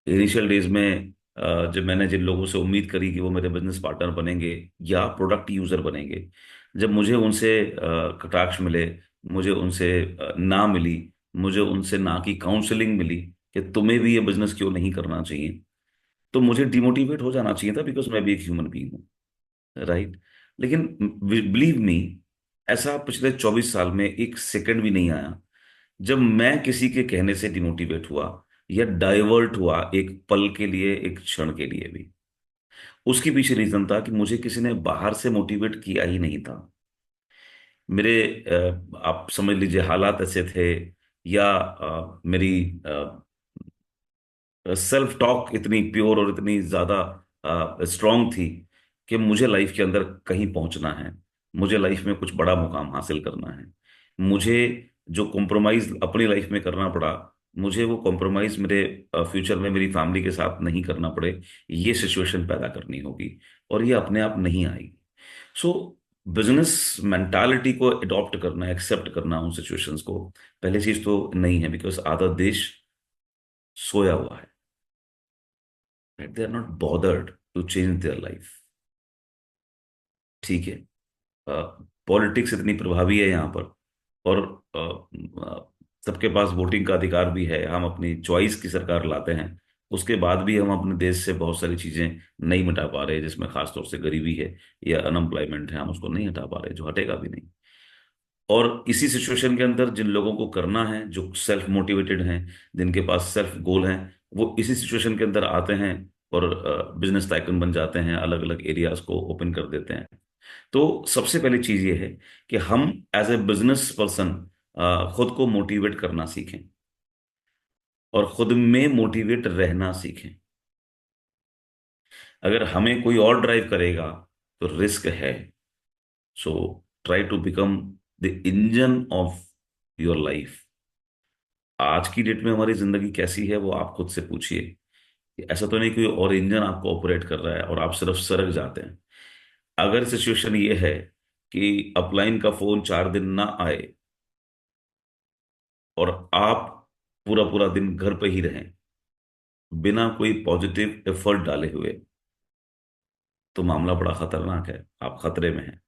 Initial days में जब मैंने जिन लोगों से उम्मीद करी कि वो मेरे बिजनेस पार्टनर बनेंगे या प्रोडक्ट यूजर बनेंगे, जब मुझे उनसे कटाक्ष मिले, मुझे उनसे ना मिली, मुझे उनसे ना की काउंसलिंग मिली कि तुम्हें भी ये बिजनेस क्यों नहीं करना चाहिए, तो मुझे डिमोटिवेट हो जाना चाहिए था, बिकॉज मैं भी एक ह्यूमन बीइंग हूँ। राइट। लेकिन बिलीव मी, ऐसा पिछले 24 साल में एक सेकंड भी नहीं आया जब मैं किसी के कहने से डिमोटिवेट हुआ या डाइवर्ट हुआ, एक पल के लिए, एक क्षण के लिए भी। उसके पीछे रीजन था कि मुझे किसी ने बाहर से मोटिवेट किया ही नहीं था। मेरे आप समझ लीजिए हालात ऐसे थे, या मेरी सेल्फ टॉक इतनी प्योर और इतनी ज्यादा स्ट्रांग थी कि मुझे लाइफ के अंदर कहीं पहुंचना है, मुझे लाइफ में कुछ बड़ा मुकाम हासिल करना है। मुझे जो कॉम्प्रोमाइज अपनी लाइफ में करना पड़ा, मुझे वो कॉम्प्रोमाइज मेरे फ्यूचर में मेरी फैमिली के साथ नहीं करना पड़े, ये सिचुएशन पैदा करनी होगी, और ये अपने आप नहीं आएगी। सो बिजनेस मेंटालिटी को अडॉप्ट करना, एक्सेप्ट करना उन सिचुएशंस को, पहली चीज तो नहीं है, बिकॉज आधा देश सोया हुआ है। right? They are not bothered to change their life। ठीक है। पॉलिटिक्स इतनी प्रभावी है यहाँ पर, और सबके पास वोटिंग का अधिकार भी है, हम अपनी चॉइस की सरकार लाते हैं। उसके बाद भी हम अपने देश से बहुत सारी चीजें नहीं मिटा पा रहे, जिसमें खासतौर से गरीबी है या अनएम्प्लॉयमेंट है, हम उसको नहीं हटा पा रहे, जो हटेगा भी नहीं। और इसी सिचुएशन के अंदर जिन लोगों को करना है, जो सेल्फ मोटिवेटेड हैं, जिनके पास सेल्फ गोल हैं, वो इसी सिचुएशन के अंदर आते हैं और बिजनेस टाइकन बन जाते हैं, अलग अलग एरियाज को ओपन कर देते हैं। तो सबसे पहली चीज ये है कि हम एज ए बिजनेस पर्सन खुद को मोटिवेट करना सीखें और खुद में मोटिवेट रहना सीखें। अगर हमें कोई और ड्राइव करेगा तो रिस्क है। So try to become the engine of your life. आज की डेट में हमारी जिंदगी कैसी है वो आप खुद से पूछिए। ऐसा तो नहीं कोई और इंजन आपको ऑपरेट कर रहा है और आप सिर्फ सरक जाते हैं। अगर सिचुएशन ये है कि अपलाइन का फोन 4 दिन ना आए और आप पूरा पूरा दिन घर पे ही रहें बिना कोई पॉजिटिव एफर्ट डाले हुए, तो मामला बड़ा खतरनाक है, आप खतरे में हैं।